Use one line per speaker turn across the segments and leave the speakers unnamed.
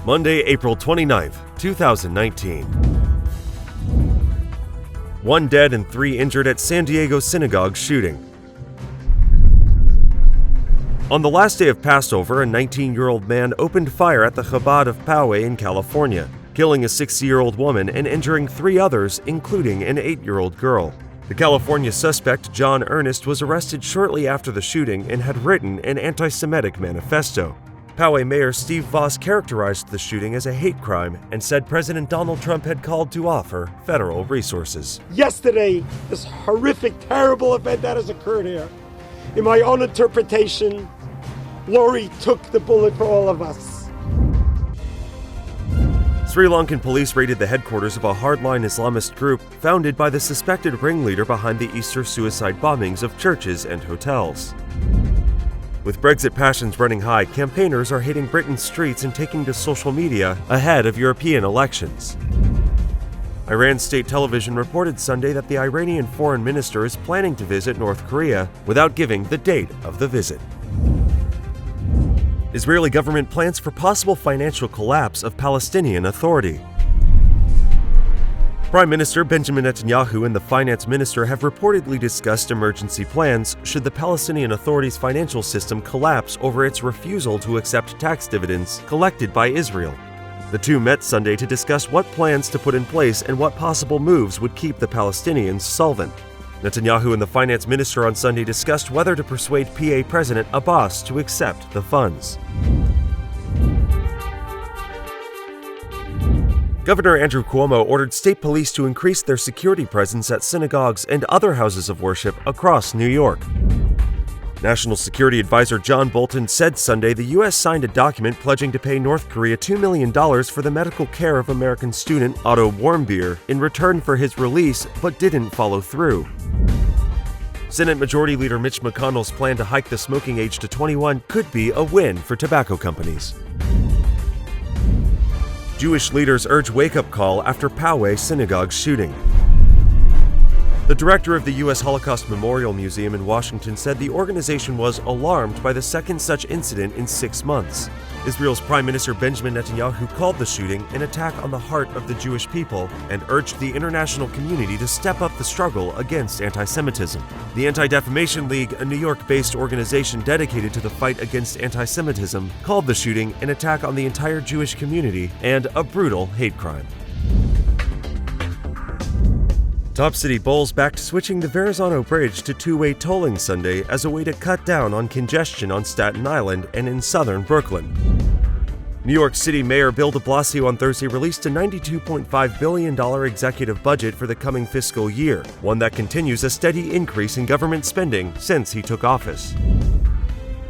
Monday, April 29, 2019. 1 dead and 3 injured at San Diego synagogue shooting. On the last day of Passover, a 19-year-old man opened fire at the Chabad of Poway in California, killing a 60-year-old woman and injuring 3 others, including an 8-year-old girl. The California suspect, John Ernest, was arrested shortly after the shooting and had written an anti-Semitic manifesto. Poway Mayor Steve Voss characterized the shooting as a hate crime and said President Donald Trump had called to offer federal resources.
Yesterday, this horrific, terrible event that has occurred here, in my own interpretation, Lori took the bullet for all of us.
Sri Lankan police raided the headquarters of a hardline Islamist group founded by the suspected ringleader behind the Easter suicide bombings of churches and hotels. With Brexit passions running high, campaigners are hitting Britain's streets and taking to social media ahead of European elections. Iran state television reported Sunday that the Iranian foreign minister is planning to visit North Korea without giving the date of the visit. Israeli government plans for possible financial collapse of Palestinian Authority. Prime Minister Benjamin Netanyahu and the finance minister have reportedly discussed emergency plans should the Palestinian Authority's financial system collapse over its refusal to accept tax dividends collected by Israel. The two met Sunday to discuss what plans to put in place and what possible moves would keep the Palestinians solvent. Netanyahu and the finance minister on Sunday discussed whether to persuade PA President Abbas to accept the funds. Governor Andrew Cuomo ordered state police to increase their security presence at synagogues and other houses of worship across New York. National Security Advisor John Bolton said Sunday the U.S. signed a document pledging to pay North Korea $2 million for the medical care of American student Otto Warmbier in return for his release, but didn't follow through. Senate Majority Leader Mitch McConnell's plan to hike the smoking age to 21 could be a win for tobacco companies. Jewish leaders urge wake-up call after Poway synagogue shooting. The director of the U.S. Holocaust Memorial Museum in Washington said the organization was alarmed by the second such incident in 6 months. Israel's Prime Minister Benjamin Netanyahu called the shooting an attack on the heart of the Jewish people and urged the international community to step up the struggle against anti-Semitism. The Anti-Defamation League, a New York-based organization dedicated to the fight against anti-Semitism, called the shooting an attack on the entire Jewish community and a brutal hate crime. Top City Bowls backed switching the Verrazano Bridge to two-way tolling Sunday as a way to cut down on congestion on Staten Island and in southern Brooklyn. New York City Mayor Bill de Blasio on Thursday released a $92.5 billion executive budget for the coming fiscal year, one that continues a steady increase in government spending since he took office.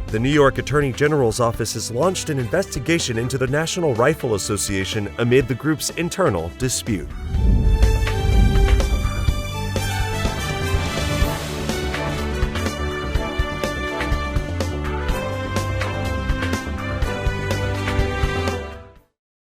The New York Attorney General's office has launched an investigation into the National Rifle Association amid the group's internal dispute.